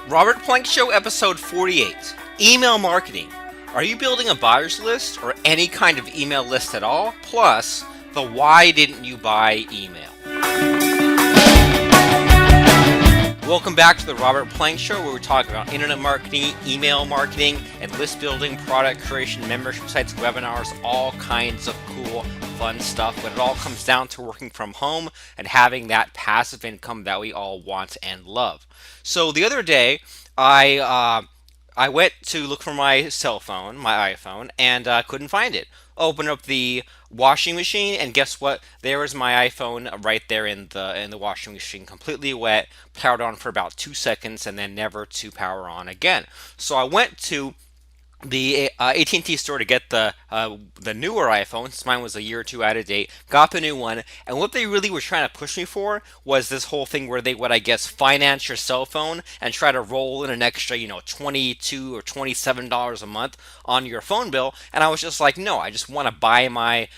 Robert Plank Show, episode 48. Email marketing. Are you building a buyer's list or any kind of email list at all? Plus, the why didn't you buy email? Welcome back to the Robert Plank Show, where we talk about internet marketing, email marketing, and list building, product creation, membership sites, webinars, all kinds of cool, fun stuff. But it all comes down to working from home and having that passive income that we all want and love. So the other day, I went to look for my cell phone, my iPhone, and couldn't find it. Open up the washing machine, and guess what? There was my iPhone right there in the washing machine, completely wet, powered on for about 2 seconds, and then never to power on again. So I went to the AT&T store to get the newer iPhone, since mine was a year or two out of date. Got the new one, and what they really were trying to push me for was this whole thing where they would, I guess, finance your cell phone and try to roll in an extra, $22 or $27 a month on your phone bill. And I was just like, no, I just want to buy my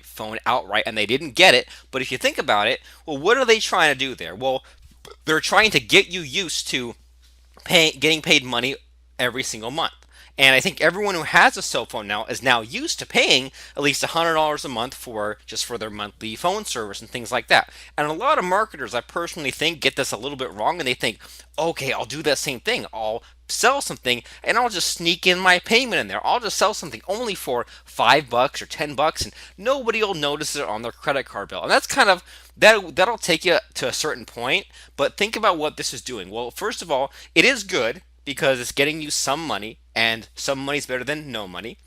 phone outright, and they didn't get it. But if you think about it, well, what are they trying to do there? Well, they're trying to get you used to getting paid money every single month. And I think everyone who has a cell phone now is now used to paying at least $100 a month for their monthly phone service and things like that. And a lot of marketers, I personally think, get this a little bit wrong, and they think, okay, I'll do that same thing. I'll sell something and I'll just sneak in my payment in there. I'll just sell something only for $5 or $10, and nobody will notice it on their credit card bill. And that's kind of that'll take you to a certain point. But think about what this is doing. Well, first of all, it is good because it's getting you some money, and some money is better than no money.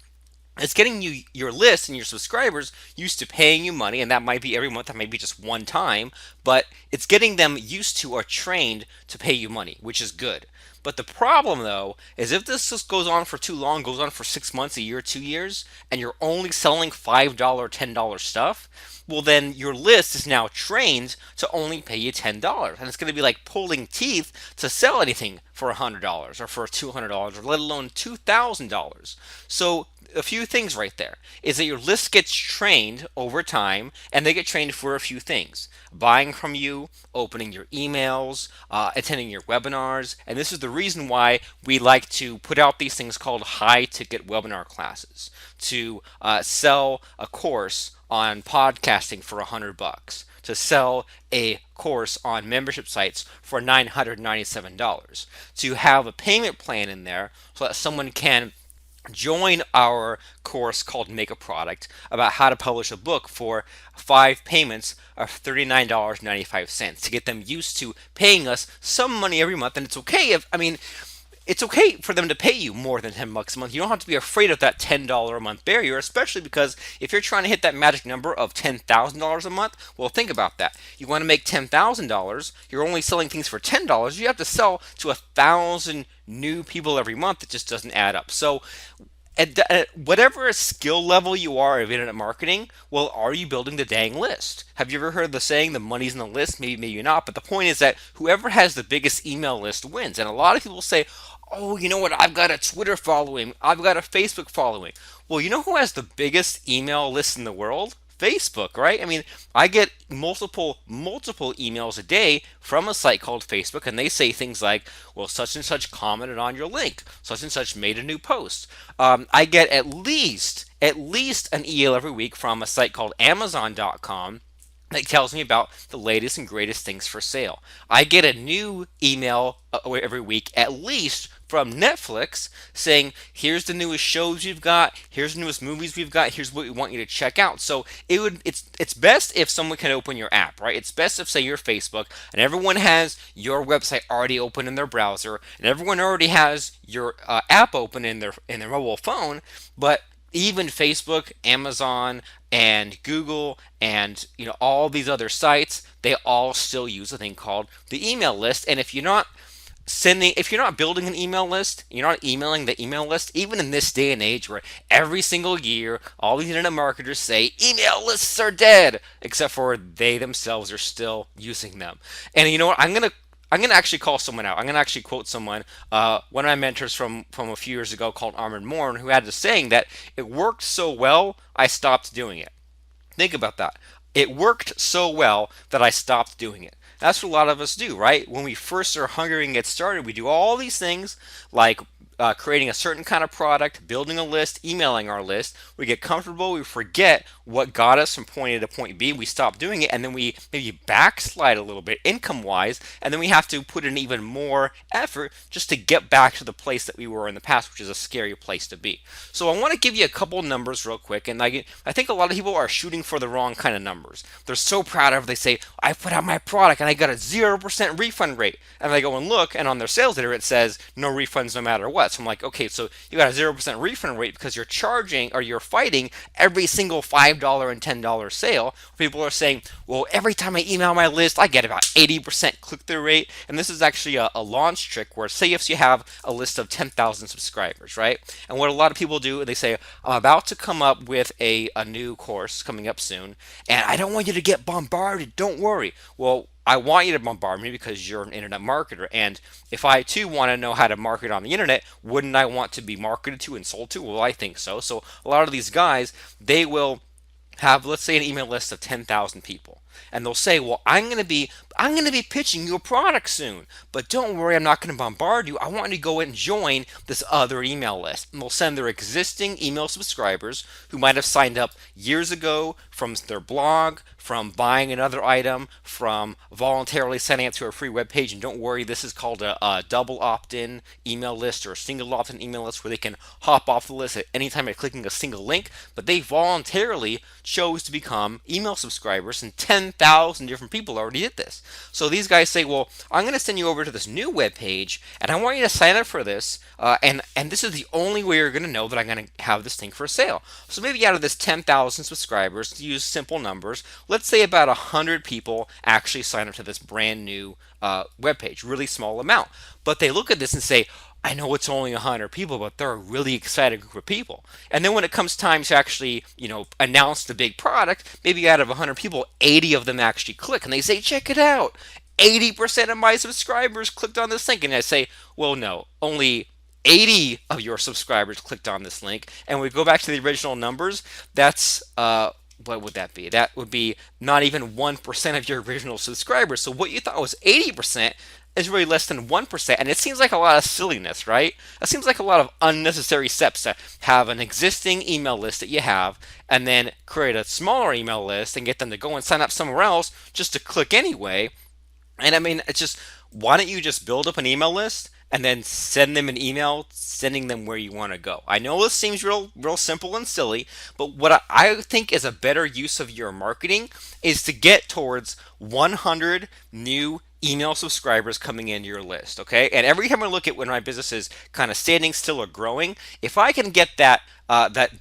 It's getting you your list and your subscribers used to paying you money, and that might be every month, that might be just one time, but it's getting them used to or trained to pay you money, which is good. But the problem, though, is if this just goes on for too long, goes on for 6 months, a year, 2 years, and you're only selling $5, $10 stuff, well, then your list is now trained to only pay you $10. And it's going to be like pulling teeth to sell anything for $100 or for $200, or let alone $2,000. So a few things right there is that your list gets trained over time, and they get trained for a few things: buying from you, opening your emails, attending your webinars. And this is the reason why we like to put out these things called high ticket webinar classes, to sell a course on podcasting for $100, to sell a course on membership sites for $997, to have a payment plan in there so that someone can join our course called Make a Product, about how to publish a book, for 5 payments of $39.95, to get them used to paying us some money every month. And it's okay it's okay for them to pay you more than $10 a month. You don't have to be afraid of that $10 a month barrier, especially because if you're trying to hit that magic number of $10,000 a month, well, think about that. You want to make $10,000, you're only selling things for $10, you have to sell to 1,000 new people every month. It just doesn't add up. So at whatever skill level you are of internet marketing, well, are you building the dang list? Have you ever heard the saying, the money's in the list? Maybe not, but the point is that whoever has the biggest email list wins. And a lot of people say, oh, you know what, I've got a Twitter following, I've got a Facebook following. Well, you know who has the biggest email list in the world? Facebook, right? I mean, I get multiple emails a day from a site called Facebook, and they say things like, well, such and such commented on your link, such and such made a new post. I get at least an email every week from a site called Amazon.com that tells me about the latest and greatest things for sale. I get a new email every week, at least, from Netflix, saying, here's the newest shows we've got, here's the newest movies we've got, here's what we want you to check out. So it's best if someone can open your app, right? It's best if, say, you're Facebook and everyone has your website already open in their browser, and everyone already has your app open in their mobile phone. But even Facebook, Amazon, and Google, and all these other sites, they all still use a thing called the email list. And if you're not building an email list, you're not emailing the email list, even in this day and age where every single year all these internet marketers say email lists are dead, except for they themselves are still using them. And you know what? I'm gonna actually call someone out. I'm gonna actually quote someone, one of my mentors from a few years ago, called Armin Morn, who had this saying that it worked so well I stopped doing it. Think about that. It worked so well that I stopped doing it. That's what a lot of us do, right? When we first are hungry and get started, we do all these things like creating a certain kind of product, building a list, emailing our list. We get comfortable, we forget what got us from point A to point B, we stop doing it, and then we maybe backslide a little bit income wise, and then we have to put in even more effort just to get back to the place that we were in the past, which is a scary place to be. So I want to give you a couple numbers real quick, and I think a lot of people are shooting for the wrong kind of numbers. They're so proud of it, they say, I put out my product and I got a 0% refund rate. And I go and look, and on their sales letter it says no refunds no matter what. So I'm like, okay, so you got a 0% refund rate because you're charging or you're fighting every single $5 and $10 sale. People are saying, well, every time I email my list, I get about 80% click through rate. And this is actually a launch trick where, say, if you have a list of 10,000 subscribers, right? And what a lot of people do, they say, I'm about to come up with a new course coming up soon, and I don't want you to get bombarded. Don't worry. Well, I want you to bombard me because you're an internet marketer. And if I too want to know how to market on the internet, wouldn't I want to be marketed to and sold to? Well, I think so. So a lot of these guys, they will have, let's say, an email list of 10,000 people, and they'll say, well, I'm going to be pitching you a product soon, but don't worry, I'm not going to bombard you. I want you to go and join this other email list. And they'll send their existing email subscribers who might have signed up years ago from their blog, from buying another item, from voluntarily signing up to a free web page. And don't worry, this is called a double opt-in email list or a single opt-in email list, where they can hop off the list at any time by clicking a single link, but they voluntarily chose to become email subscribers, and 10,000 different people already did this. So these guys say, well, I'm going to send you over to this new web page, and I want you to sign up for this, and this is the only way you're going to know that I'm going to have this thing for sale. So maybe out of this 10,000 subscribers, to use simple numbers, let's say about 100 people actually sign up to this brand new web page, really small amount. But they look at this and say, I know it's only 100 people, but they're a really excited group of people. And then when it comes time to actually, announce the big product, maybe out of 100 people, 80 of them actually click, and they say, check it out. 80% of my subscribers clicked on this link. And I say, well, no, only 80 of your subscribers clicked on this link. And we go back to the original numbers, that's what would that be? That would be not even 1% of your original subscribers. So what you thought was 80% is really less than 1%. And it seems like a lot of silliness, right? It seems like a lot of unnecessary steps to have an existing email list that you have, and then create a smaller email list and get them to go and sign up somewhere else just to click anyway. And I mean, it's just, why don't you just build up an email list and then send them an email sending them where you want to go? I know this seems real simple and silly, but what I think is a better use of your marketing is to get towards 100 new email subscribers coming into your list, okay? And every time I look at when my business is kind of standing still or growing, if I can get that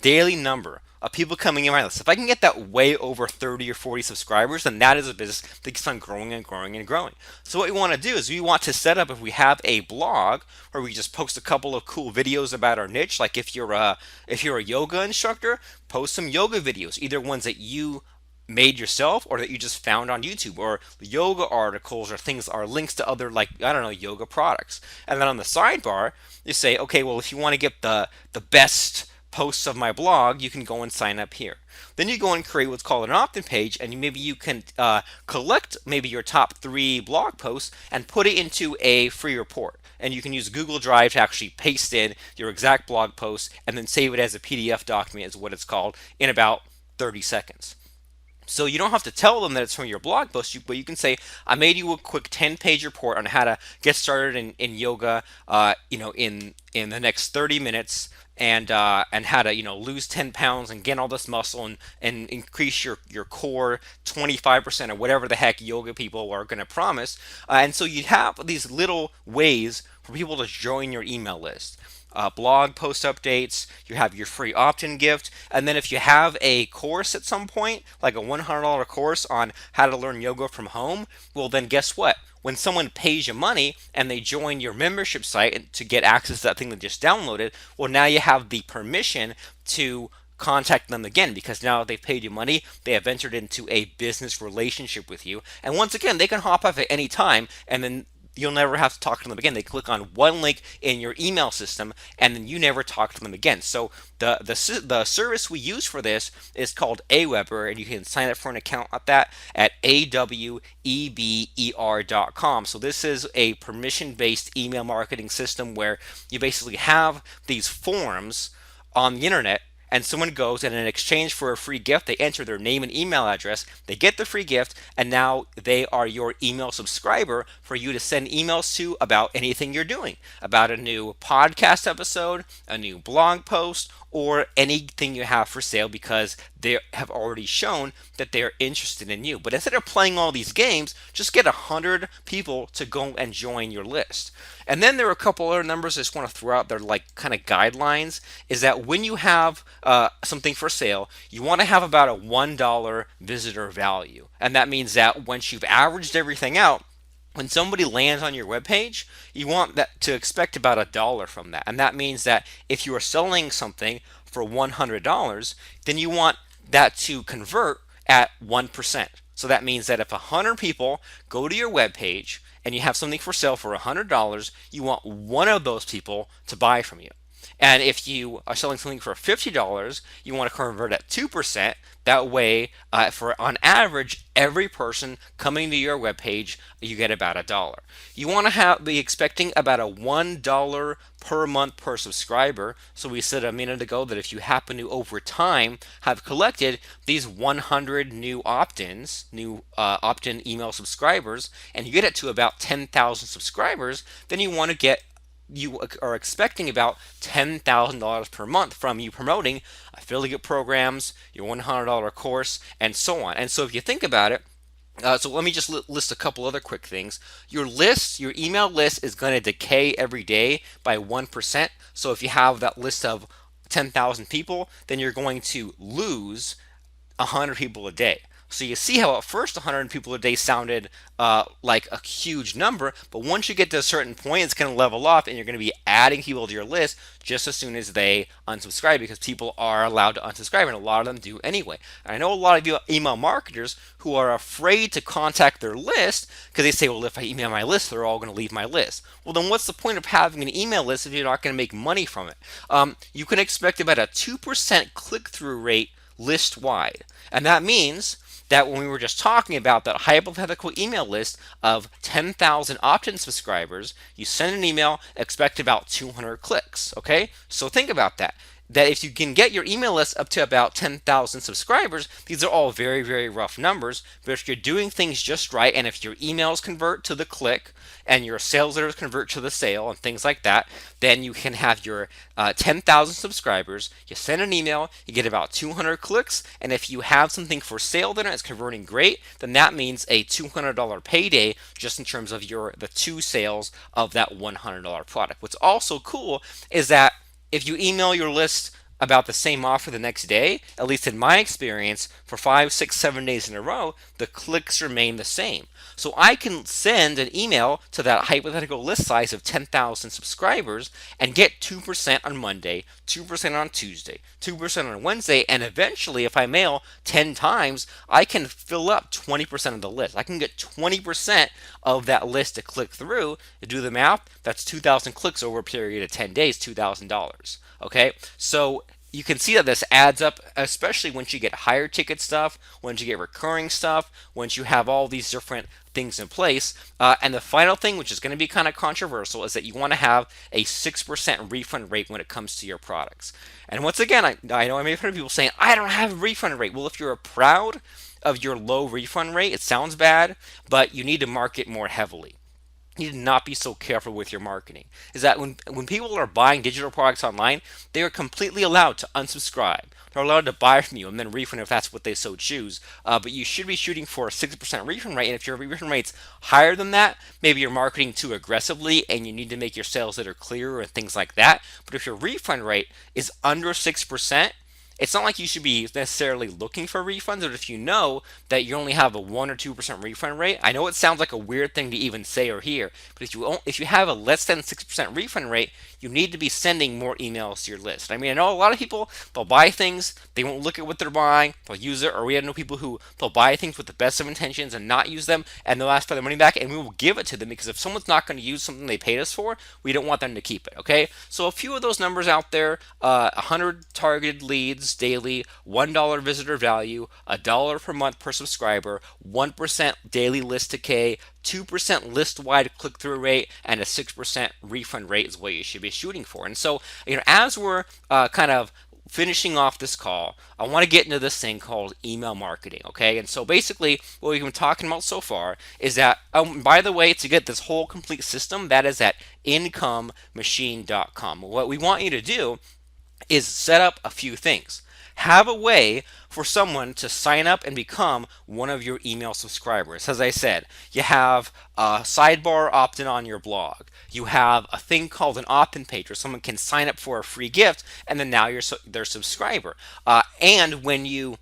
daily number of people coming in my list, if I can get that way over 30 or 40 subscribers, then that is a business that keeps on growing and growing and growing. So what we want to do is we want to set up, if we have a blog where we just post a couple of cool videos about our niche, like if you're a yoga instructor, post some yoga videos, either ones that you made yourself or that you just found on YouTube, or yoga articles, or things, or links to other, like, I don't know, yoga products. And then on the sidebar, you say, okay, well, if you want to get the best posts of my blog, you can go and sign up here. Then you go and create what's called an opt-in page, and maybe you can collect maybe your top 3 blog posts and put it into a free report. And you can use Google Drive to actually paste in your exact blog post and then save it as a PDF document, is what it's called, in about 30 seconds. So you don't have to tell them that it's from your blog post, but you can say, I made you a quick 10-page report on how to get started in yoga, in the next 30 minutes, and how to lose 10 pounds and gain all this muscle, and increase your core 25%, or whatever the heck yoga people are going to promise. And so you have these little ways for people to join your email list. Blog post updates, you have your free opt-in gift, and then if you have a course at some point, like a $100 course on how to learn yoga from home, well, then guess what? When someone pays you money and they join your membership site to get access to that thing they just downloaded, well, now you have the permission to contact them again, because now they've paid you money, they have entered into a business relationship with you, and once again, they can hop off at any time, and then you'll never have to talk to them again. They click on one link in your email system, and then you never talk to them again. So the service we use for this is called Aweber, and you can sign up for an account at that at aweber.com. So this is a permission-based email marketing system where you basically have these forms on the internet, and someone goes and in exchange for a free gift, they enter their name and email address, they get the free gift, and now they are your email subscriber for you to send emails to about anything you're doing, about a new podcast episode, a new blog post, or anything you have for sale, because they have already shown that they're interested in you. But instead of playing all these games, just get 100 people to go and join your list. And then there are a couple other numbers I just want to throw out there, like kind of guidelines, is that when you have something for sale, you want to have about a $1 visitor value. And that means that once you've averaged everything out, when somebody lands on your webpage, you want that to expect about $1 from that. And that means that if you are selling something for $100, then you want that to convert at 1%. So that means that if 100 people go to your webpage and you have something for sale for $100, you want one of those people to buy from you. And if you are selling something for $50, you want to convert at 2%. That way, for on average, every person coming to your webpage, you get about $1. You want to be expecting about a $1 per month per subscriber. So we said a minute ago that if you happen to over time have collected these 100 new opt-ins, new opt-in email subscribers, and you get it to about 10,000 subscribers, then you are expecting about $10,000 per month from you promoting affiliate programs, your $100 course, and so on. And so if you think about it, so let me just list a couple other quick things. Your email list is going to decay every day by 1%. So if you have that list of 10,000 people, then you're going to lose 100 people a day. So you see how at first 100 people a day sounded like a huge number, but once you get to a certain point, it's going to level off, and you're going to be adding people to your list just as soon as they unsubscribe, because people are allowed to unsubscribe, and a lot of them do anyway. And I know a lot of you email marketers who are afraid to contact their list because they say, well, if I email my list, they're all going to leave my list. Well, then what's the point of having an email list if you're not going to make money from it? You can expect about a 2% click-through rate list-wide, and that means that when we were just talking about that hypothetical email list of 10,000 opt-in subscribers, you send an email, expect about 200 clicks, okay? So think about that. That if you can get your email list up to about 10,000 subscribers, these are all very, very rough numbers, but if you're doing things just right, and if your emails convert to the click, and your sales letters convert to the sale, and things like that, then you can have your 10,000 subscribers, you send an email, you get about 200 clicks, and if you have something for sale there and it's converting great, then that means a $200 payday just in terms of the two sales of that $100 product. What's also cool is that if you email your list about the same offer the next day, at least in my experience, for 5, 6, 7 days in a row, the clicks remain the same. So I can send an email to that hypothetical list size of 10,000 subscribers and get 2% on Monday, 2% on Tuesday, 2% on Wednesday, and eventually, if I mail 10 times, I can fill up 20% of the list. I can get 20% of that list to click through. To do the math, that's 2,000 clicks over a period of 10 days, $2,000. Okay, so you can see that this adds up, especially once you get higher ticket stuff, once you get recurring stuff, once you have all these different things in place. And the final thing, which is going to be kind of controversial, is that you want to have a 6% refund rate when it comes to your products. And once again, I know I may have heard people saying, I don't have a refund rate. Well, if you're proud of your low refund rate, it sounds bad, but you need to market more heavily. You need to not be so careful with your marketing. Is that when people are buying digital products online, they are completely allowed to unsubscribe. They're allowed to buy from you and then refund if that's what they so choose. But you should be shooting for a 6% refund rate. And if your refund rate's higher than that, maybe you're marketing too aggressively and you need to make your sales that are clearer and things like that. But if your refund rate is under 6%, it's not like you should be necessarily looking for refunds, but if you know that you only have a 1 or 2% refund rate, I know it sounds like a weird thing to even say or hear, but if you have a less than 6% refund rate, you need to be sending more emails to your list. I mean, I know a lot of people, they'll buy things, they won't look at what they're buying, they'll use it, or we know people who they'll buy things with the best of intentions and not use them, and they'll ask for their money back, and we will give it to them, because if someone's not going to use something they paid us for, we don't want them to keep it, okay? So a few of those numbers out there, 100 targeted leads daily, $1 visitor value, $1 per month per subscriber, 1% daily list decay, 2% list-wide click-through rate, and a 6% refund rate is what you should be shooting for. And so, as we're kind of finishing off this call, I want to get into this thing called email marketing, okay? And so basically, what we've been talking about so far is that, by the way, to get this whole complete system, that is at incomemachine.com. What we want you to do is set up a few things. Have a way for someone to sign up and become one of your email subscribers. As I said, you have a sidebar opt-in on your blog. You have a thing called an opt-in page where someone can sign up for a free gift, and then now you're their subscriber. And when you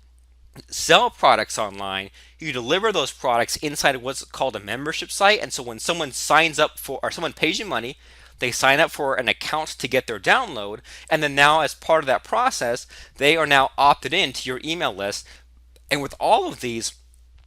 sell products online, you deliver those products inside of what's called a membership site. And so when someone signs up for, or someone pays you money, they sign up for an account to get their download, and then now as part of that process, they are now opted into your email list. And with all of these,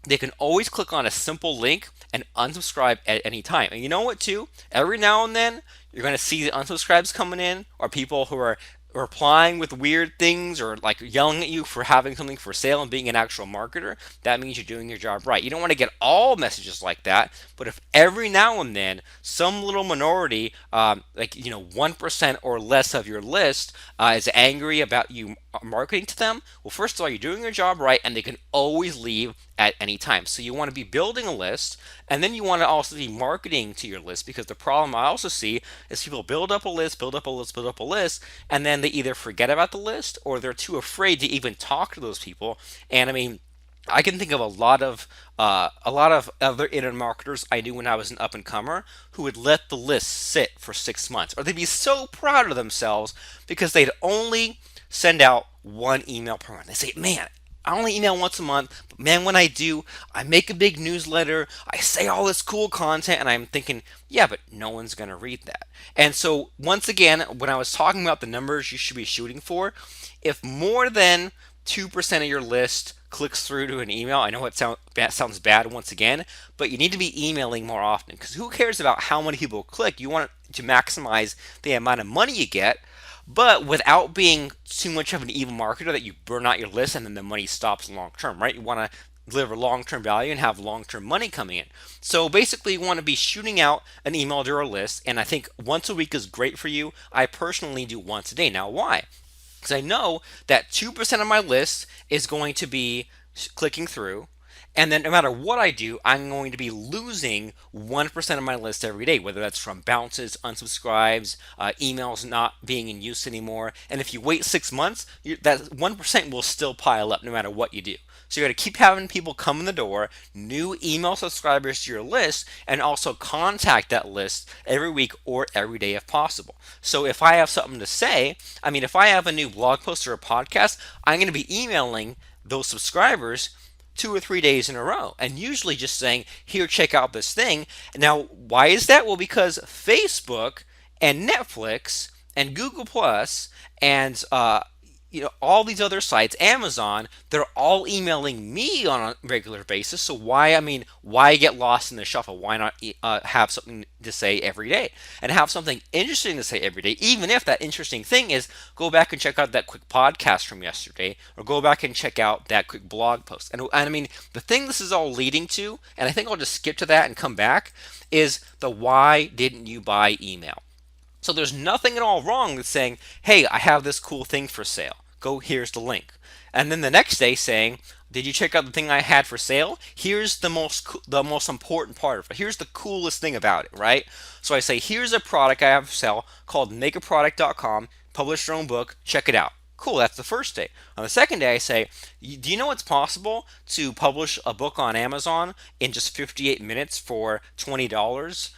they can always click on a simple link and unsubscribe at any time. And you know what too? Every now and then, you're going to see the unsubscribes coming in, or people who are replying with weird things, or like yelling at you for having something for sale and being an actual marketer. That means you're doing your job right. You don't want to get all messages like that, but if every now and then some little minority, 1% or less of your list is angry about you marketing to them, well, first of all, you're doing your job right, and they can always leave at any time. So you want to be building a list, and then you want to also be marketing to your list, because the problem I also see is people build up a list, build up a list, build up a list, and then they either forget about the list, or they're too afraid to even talk to those people. And I mean, I can think of a lot of other internet marketers I knew when I was an up and comer who would let the list sit for 6 months, or they'd be so proud of themselves because they'd only send out one email per month. They say, "Man, I only email once a month, but man, when I do, I make a big newsletter, I say all this cool content," and I'm thinking, yeah, but no one's going to read that. And so, once again, when I was talking about the numbers you should be shooting for, if more than 2% of your list clicks through to an email, I know that sounds bad once again, but you need to be emailing more often, because who cares about how many people click? You want to maximize the amount of money you get, but without being too much of an evil marketer that you burn out your list and then the money stops long term, right? You want to deliver long-term value and have long-term money coming in. So basically, you want to be shooting out an email to your list, and I think once a week is great for you. I personally do once a day. Now, why? Because I know that 2% of my list is going to be clicking through, and then no matter what I do, I'm going to be losing 1% of my list every day, whether that's from bounces, unsubscribes, emails not being in use anymore. And if you wait 6 months, that 1% will still pile up no matter what you do. So you got to keep having people come in the door, new email subscribers to your list, and also contact that list every week or every day if possible. So if I have something to say, if I have a new blog post or a podcast, I'm going to be emailing those subscribers 2 or 3 days in a row, and usually just saying, "Here, check out this thing." Now, why is that? Well, because Facebook and Netflix and Google Plus and all these other sites, Amazon, they're all emailing me on a regular basis. So why get lost in the shuffle? Why not have something to say every day, and have something interesting to say every day, even if that interesting thing is go back and check out that quick podcast from yesterday, or go back and check out that quick blog post. And the thing this is all leading to, and I think I'll just skip to that and come back, is the why didn't you buy email. So there's nothing at all wrong with saying, "Hey, I have this cool thing for sale. Here's the link." And then the next day saying, "Did you check out the thing I had for sale? Here's the most important part of it. Here's the coolest thing about it," right? So I say, "Here's a product I have for sale called makeaproduct.com. Publish your own book. Check it out." Cool, that's the first day. On the second day, I say, do you know it's possible to publish a book on Amazon in just 58 minutes for $20,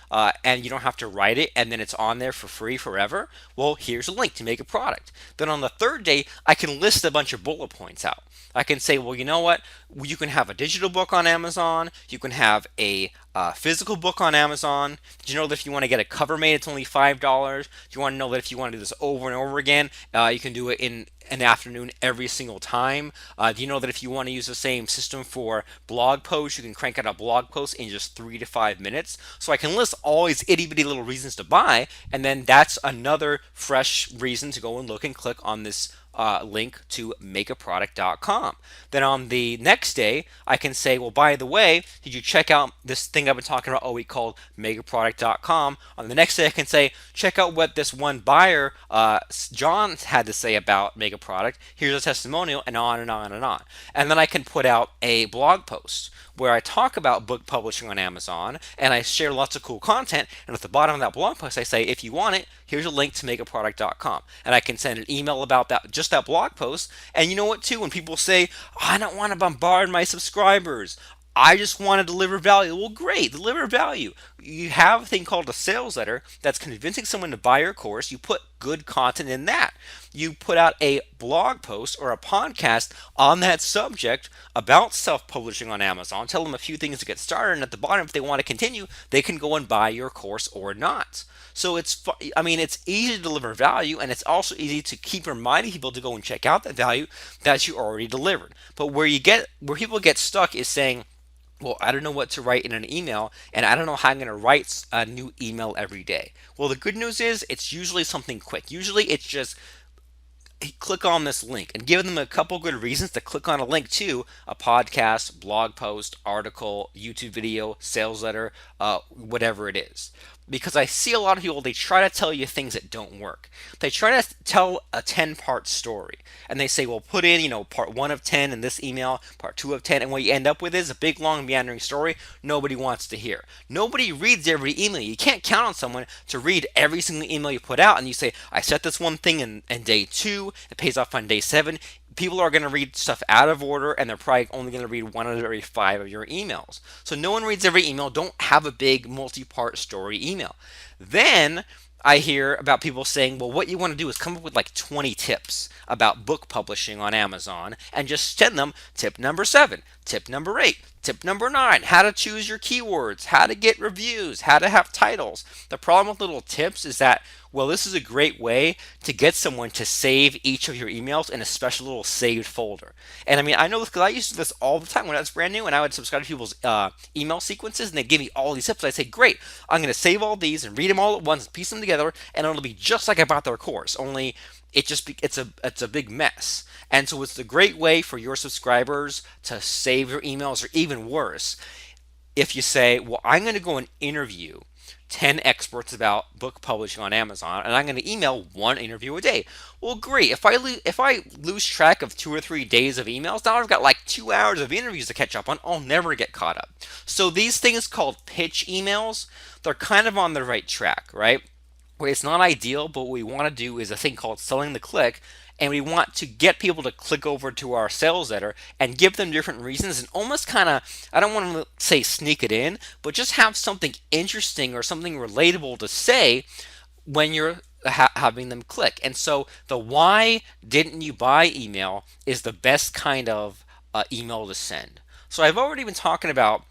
and you don't have to write it, and then it's on there for free forever? Well, here's a link to make a product. Then on the third day, I can list a bunch of bullet points out. I can say, well, you know what? You can have a digital book on Amazon. You can have a physical book on Amazon. Did you know that if you want to get a cover made, it's only $5? Do you want to know that if you want to do this over and over again, you can do it in an afternoon every single time? Do you know that if you want to use the same system for blog posts, you can crank out a blog post in just 3 to 5 minutes? So I can list all these itty bitty little reasons to buy, and then that's another fresh reason to go and look and click on this link to makeaproduct.com. Then on the next day, I can say, well, by the way, did you check out this thing I've been talking about all week called makeaproduct.com? On the next day, I can say, check out what this one buyer, John, had to say about Make a Product. Here's a testimonial, and on and on and on. And then I can put out a blog post where I talk about book publishing on Amazon, and I share lots of cool content. And at the bottom of that blog post, I say, if you want it, here's a link to makeaproduct.com. And I can send an email about that, just that blog post. And you know what, too? When people say, I don't want to bombard my subscribers, I just want to deliver value. Well, great, deliver value. You have a thing called a sales letter that's convincing someone to buy your course. You put good content in that. You put out a blog post or a podcast on that subject about self-publishing on Amazon. Tell them a few things to get started, and at the bottom, if they want to continue, they can go and buy your course or not. So it's easy to deliver value, and it's also easy to keep reminding people to go and check out that value that you already delivered. But where people get stuck is saying, well, I don't know what to write in an email, and I don't know how I'm going to write a new email every day. Well, the good news is it's usually something quick. Usually it's just click on this link and give them a couple good reasons to click on a link to a podcast, blog post, article, YouTube video, sales letter, whatever it is. Because I see a lot of people, they try to tell you things that don't work. They try to tell a 10-part story, and they say, well, put in, part 1 of 10 in this email, part 2 of 10, and what you end up with is a big, long, meandering story nobody wants to hear. Nobody reads every email. You can't count on someone to read every single email you put out, and you say, I set this one thing in day 2, it pays off on day 7. People are going to read stuff out of order, and they're probably only going to read 1 out of every 5 of your emails. So no one reads every email. Don't have a big multi-part story email. Then I hear about people saying, well, what you want to do is come up with like 20 tips about book publishing on Amazon and just send them tip number 7, tip number 8, tip number 9, how to choose your keywords, how to get reviews, how to have titles. The problem with little tips is that, well, this is a great way to get someone to save each of your emails in a special little saved folder. And I mean, I know this because I used to do this all the time when I was brand new, and I would subscribe to people's email sequences, and they'd give me all these tips. I'd say, great, I'm going to save all these and read them all at once, piece them together, and it'll be just like I bought their course, only it's a big mess. And so it's a great way for your subscribers to save your emails, or even worse, if you say, well, I'm going to go and interview 10 experts about book publishing on Amazon, and I'm going to email 1 interview a day. Well, great. If I lose track of 2 or 3 days of emails, now I've got like 2 hours of interviews to catch up on. I'll never get caught up. So these things called pitch emails, they're kind of on the right track, right? Where it's not ideal, but what we want to do is a thing called selling the click, and we want to get people to click over to our sales letter and give them different reasons, and almost kind of, I don't want to say sneak it in, but just have something interesting or something relatable to say when you're having them click. And so the why didn't you buy email is the best kind of email to send. So I've already been talking about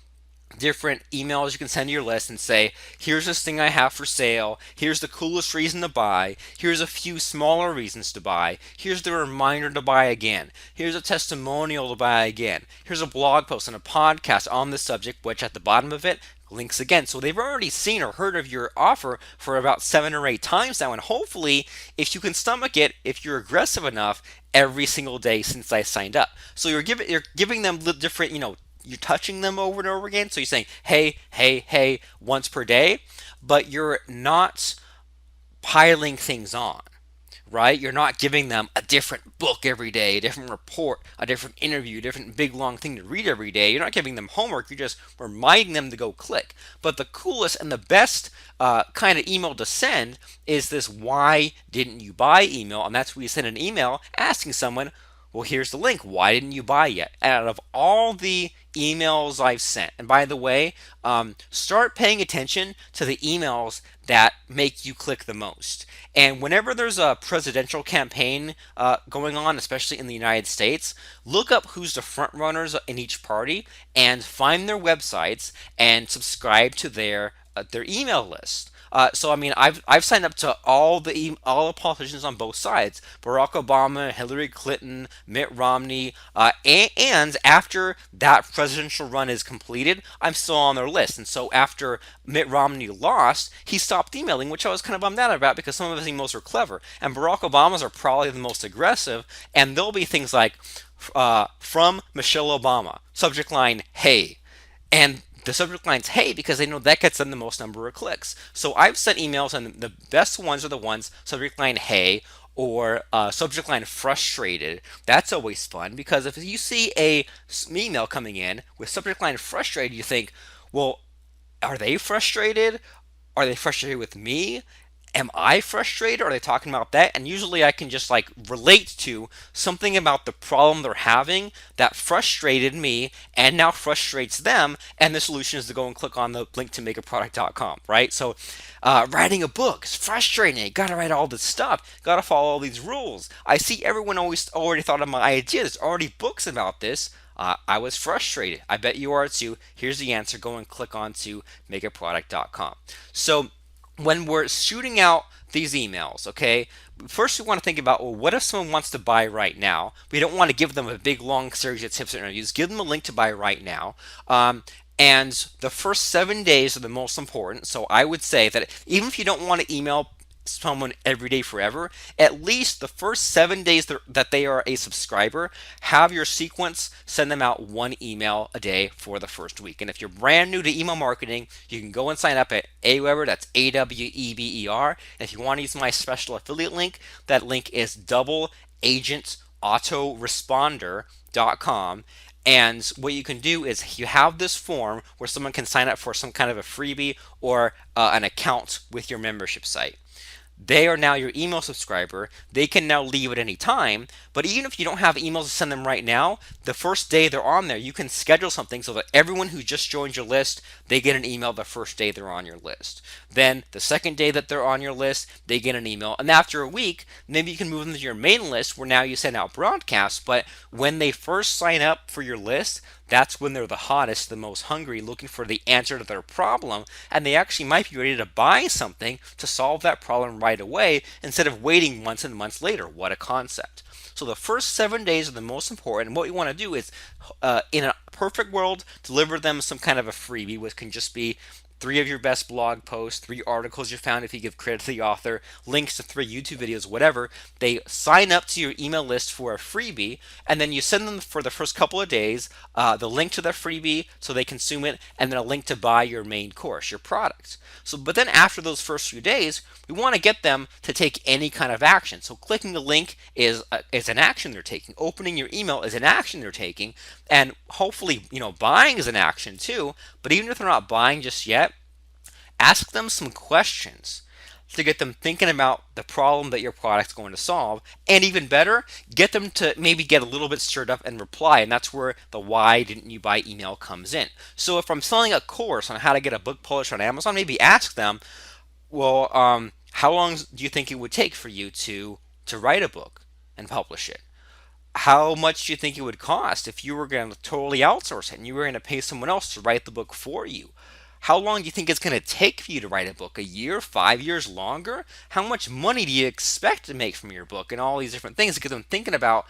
different emails you can send to your list and say, here's this thing I have for sale, here's the coolest reason to buy, here's a few smaller reasons to buy, here's the reminder to buy again, here's a testimonial to buy again, here's a blog post and a podcast on the subject, which at the bottom of it links again. So they've already seen or heard of your offer for about 7 or 8 times now, and hopefully if you can stomach it, if you're aggressive enough, every single day since I signed up. So you're giving them different, you're touching them over and over again. So you're saying, hey, hey, hey, once per day, but you're not piling things on, right? You're not giving them a different book every day, a different report, a different interview, a different big long thing to read every day. You're not giving them homework. You're just reminding them to go click. But the coolest and the best kind of email to send is this "Why didn't you buy?" email, and that's where you send an email asking someone, well, here's the link. Why didn't you buy yet? And out of all the emails I've sent, and by the way, start paying attention to the emails that make you click the most. And whenever there's a presidential campaign going on, especially in the United States, look up who's the front runners in each party and find their websites and subscribe to their email list. So I mean, I've signed up to all the politicians on both sides: Barack Obama, Hillary Clinton, Mitt Romney, and after that presidential run is completed, I'm still on their list. And so after Mitt Romney lost, he stopped emailing, which I was kind of bummed out about because some of his emails are clever, and Barack Obama's are probably the most aggressive, and there'll be things like from Michelle Obama, subject line "Hey," and the subject line's "Hey" because they know that gets them the most number of clicks. So I've sent emails, and the best ones are the ones subject line "Hey" or subject line "frustrated." That's always fun because if you see a email coming in with subject line "frustrated," you think, well, are they frustrated? Are they frustrated with me? Am I frustrated? Are they talking about that? And usually I can just like relate to something about the problem they're having that frustrated me and now frustrates them. And the solution is to go and click on the link to makeaproduct.com, right? So writing a book is frustrating. You gotta write all this stuff. Gotta follow all these rules. I see everyone always already thought of my idea. There's already books about this. I was frustrated. I bet you are too. Here's the answer. Go and click on to makeaproduct.com. So when we're shooting out these emails, okay, first we want to think about, well, what if someone wants to buy right now? We don't want to give them a big long series of tips and interviews. Give them a link to buy right now. And the first 7 days are the most important. So I would say that even if you don't want to email someone every day forever, at least the first 7 days that they are a subscriber, have your sequence send them out one email a day for the first week. And if you're brand new to email marketing, you can go and sign up at Aweber. That's Aweber. And if you want to use my special affiliate link, that link is doubleagentautoresponder.com. And what you can do is you have this form where someone can sign up for some kind of a freebie or an account with your membership site. They are now your email subscriber. They can now leave at any time. But even if you don't have emails to send them right now, the first day they're on there, you can schedule something so that everyone who just joined your list, they get an email the first day they're on your list. Then the second day that they're on your list, they get an email. And after a week, maybe you can move them to your main list where now you send out broadcasts. But when they first sign up for your list, that's when they're the hottest, the most hungry, looking for the answer to their problem, and they actually might be ready to buy something to solve that problem right away instead of waiting months and months later. What a concept. So the first 7 days are the most important, and what you want to do is, in a perfect world, deliver them some kind of a freebie, which can just be 3 of your best blog posts, 3 articles you found if you give credit to the author, links to 3 YouTube videos, whatever. They sign up to your email list for a freebie, and then you send them for the first couple of days the link to the freebie so they consume it, and then a link to buy your main course, your product. So, but then after those first few days, we want to get them to take any kind of action. So clicking the link is an action they're taking. Opening your email is an action they're taking, and hopefully, buying is an action too. But even if they're not buying just yet, ask them some questions to get them thinking about the problem that your product's going to solve, and even better, get them to maybe get a little bit stirred up and reply, and that's where the "why didn't you buy" email comes in. So if I'm selling a course on how to get a book published on Amazon, maybe ask them, well, how long do you think it would take for you to write a book and publish it? How much do you think it would cost if you were going to totally outsource it and you were going to pay someone else to write the book for you? How long do you think it's going to take for you to write a book? A year? 5 years? Longer? How much money do you expect to make from your book? And all these different things to get them thinking about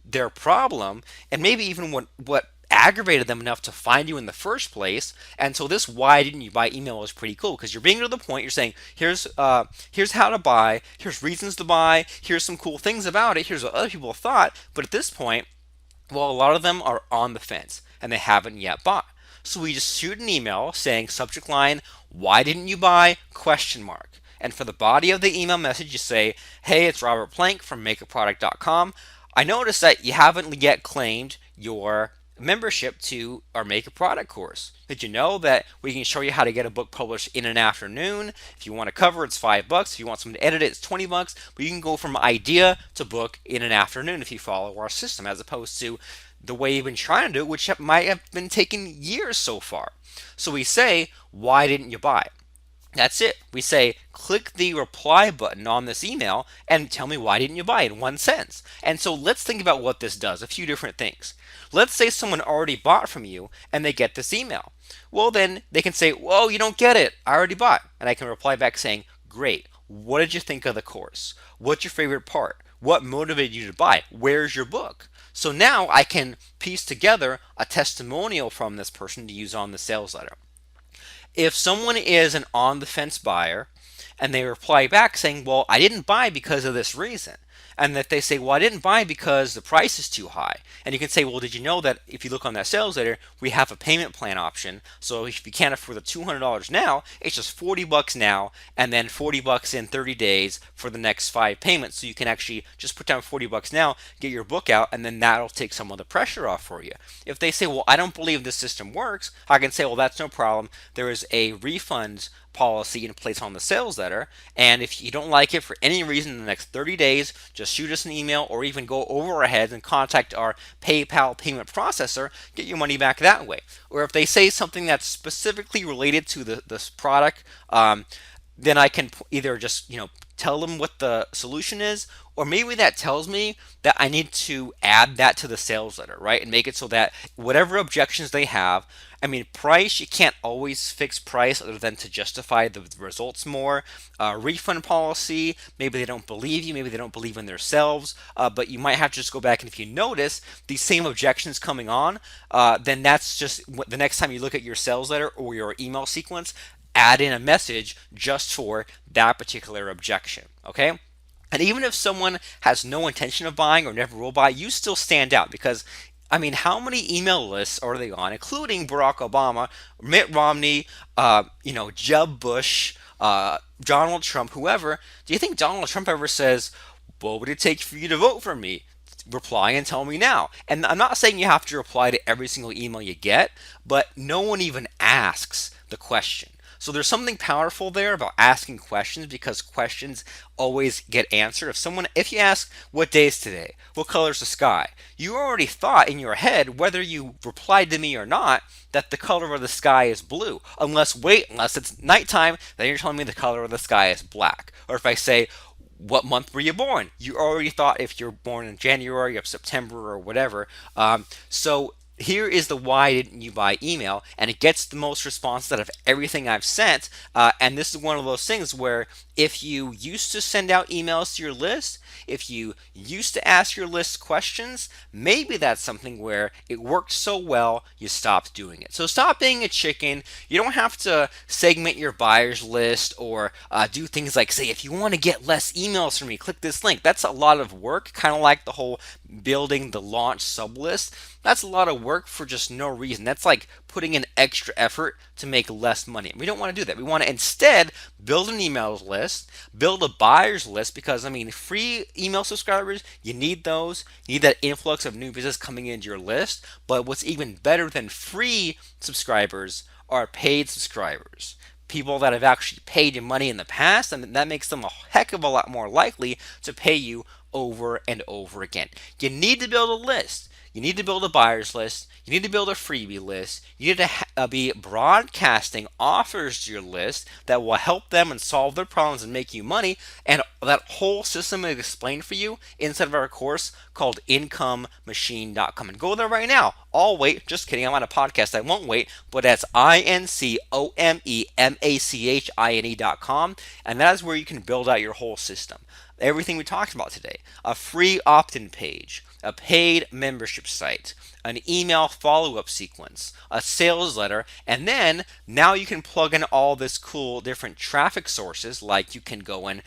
their problem and maybe even what aggravated them enough to find you in the first place. And so this "why didn't you buy" email is pretty cool because you're being to the point. You're saying, here's how to buy, here's reasons to buy, here's some cool things about it, here's what other people thought. But at this point, well, a lot of them are on the fence and they haven't yet bought. So we just shoot an email saying, subject line, "Why didn't you buy?" question mark. And for the body of the email message, you say, hey, it's Robert Plank from makeaproduct.com. I noticed that you haven't yet claimed your membership to our Make a Product course. Did you know that we can show you how to get a book published in an afternoon? If you want a cover, it's $5. If you want someone to edit it, it's $20. But you can go from idea to book in an afternoon if you follow our system, as opposed to the way you've been trying to do it, which might have been taking years so far. So we say, why didn't you buy? That's it. We say, click the reply button on this email and tell me why didn't you buy in one sentence. And so let's think about what this does. A few different things. Let's say someone already bought from you and they get this email. Well, then they can say, whoa, you don't get it. I already bought. And I can reply back saying, great. What did you think of the course? What's your favorite part? What motivated you to buy? Where's your book? So now I can piece together a testimonial from this person to use on the sales letter. If someone is an on the fence buyer and they reply back saying, well, I didn't buy because of this reason, and that they say, well, I didn't buy because the price is too high, and you can say, well, did you know that if you look on that sales letter, we have a payment plan option, so if you can't afford the $200 now, it's just $40 now and then $40 in 30 days for the next 5 payments. So you can actually just put down $40 now, get your book out, and then that'll take some of the pressure off for you. If they say, well, I don't believe this system works, I can say, well, that's no problem. There is a refund policy in place on the sales letter, and if you don't like it for any reason in the next 30 days, just shoot us an email or even go over our heads and contact our PayPal payment processor, get your money back that way. Or if they say something that's specifically related to this product, then I can either just tell them what the solution is, or maybe that tells me that I need to add that to the sales letter, right? And make it so that whatever objections they have, price, you can't always fix price other than to justify the results more. Refund policy, maybe they don't believe you, maybe they don't believe in themselves, but you might have to just go back, and if you notice these same objections coming on, then that's just the next time you look at your sales letter or your email sequence, add in a message just for that particular objection, okay? And even if someone has no intention of buying or never will buy, you still stand out because, how many email lists are they on, including Barack Obama, Mitt Romney, Jeb Bush, Donald Trump, whoever? Do you think Donald Trump ever says, what would it take for you to vote for me? Reply and tell me now. And I'm not saying you have to reply to every single email you get, but no one even asks the question. So there's something powerful there about asking questions, because questions always get answered. If you ask, what day is today? What color is the sky? You already thought in your head, whether you replied to me or not, that the color of the sky is blue. Unless it's nighttime, then you're telling me the color of the sky is black. Or if I say, what month were you born? You already thought if you're born in January or September or whatever. So here is the why didn't you buy email, and it gets the most response out of everything I've sent. And this is one of those things where if you used to send out emails to your list, if you used to ask your list questions, maybe that's something where it worked so well you stopped doing it. So stop being a chicken. You don't have to segment your buyers list or do things like, say, if you want to get less emails from me, click this link. That's a lot of work, kind of like the whole building the launch sublist. That's a lot of work for just no reason. That's like putting in extra effort to make less money. We don't want to do that. We want to instead build an email list, build a buyers list, because free email subscribers, you need those. You need that influx of new business coming into your list. But what's even better than free subscribers are paid subscribers. People that have actually paid you money in the past, and that makes them a heck of a lot more likely to pay you over and over again. You need to build a list. You need to build a buyer's list. You need to build a freebie list. You need to be broadcasting offers to your list that will help them and solve their problems and make you money. And that whole system is explained for you inside of our course called IncomeMachine.com. And go there right now. I'll wait. Just kidding. I'm on a podcast. I won't wait. But that's IncomeMachine.com. And that is where you can build out your whole system. Everything we talked about today. A free opt-in page, a paid membership site, an email follow-up sequence, a sales letter, and then now you can plug in all this cool different traffic sources, like you can go and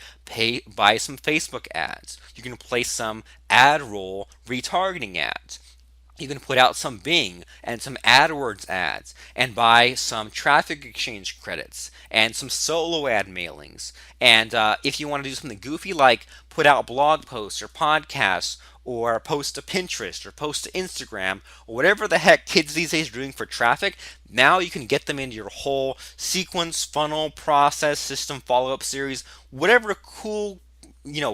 buy some Facebook ads. You can place some ad roll retargeting ads. You can put out some Bing and some AdWords ads and buy some traffic exchange credits and some solo ad mailings. And if you want to do something goofy like put out blog posts or podcasts or post to Pinterest or post to Instagram or whatever the heck kids these days are doing for traffic, now you can get them into your whole sequence, funnel, process, system, follow-up series, whatever cool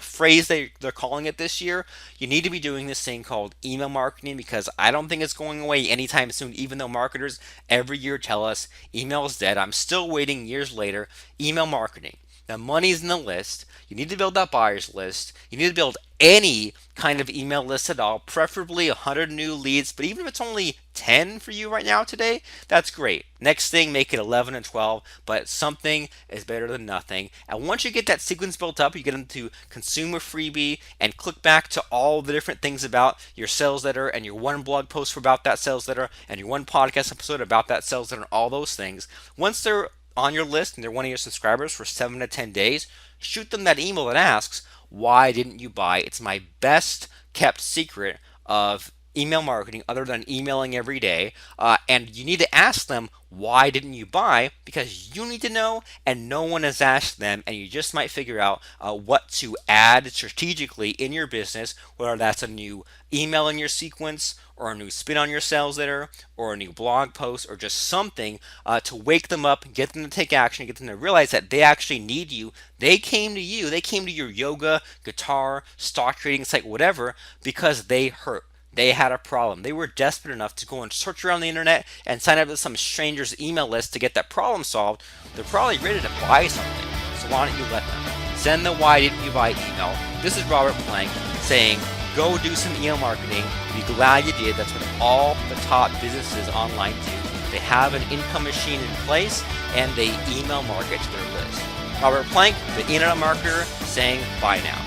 phrase they're calling it this year. You need to be doing this thing called email marketing, because I don't think it's going away anytime soon, even though marketers every year tell us email is dead. I'm still waiting years later. Email marketing. The money's in the list. You need to build that buyer's list. You need to build any kind of email list at all, preferably 100 new leads. But even if it's only 10 for you right now today, that's great. Next thing, make it 11 and 12, but something is better than nothing. And once you get that sequence built up, you get into consumer freebie and click back to all the different things about your sales letter and your one blog post for about that sales letter and your one podcast episode about that sales letter and all those things. Once they're on your list and they're one of your subscribers for 7 to 10 days, shoot them that email that asks, why didn't you buy? It's my best kept secret of email marketing other than emailing every day. And you need to ask them, why didn't you buy? Because you need to know and no one has asked them, and you just might figure out what to add strategically in your business, whether that's a new email in your sequence or a new spin on your sales letter or a new blog post or just something to wake them up, get them to take action, get them to realize that they actually need you. They came to you, they came to your yoga, guitar, stock trading site, whatever, because they hurt. They had a problem. They were desperate enough to go and search around the internet and sign up to some stranger's email list to get that problem solved. They're probably ready to buy something. So why don't you let them? Send the why didn't you buy email. This is Robert Plank saying, go do some email marketing. Be glad you did. That's what all the top businesses online do. They have an income machine in place and they email market to their list. Robert Plank, the internet marketer, saying bye now.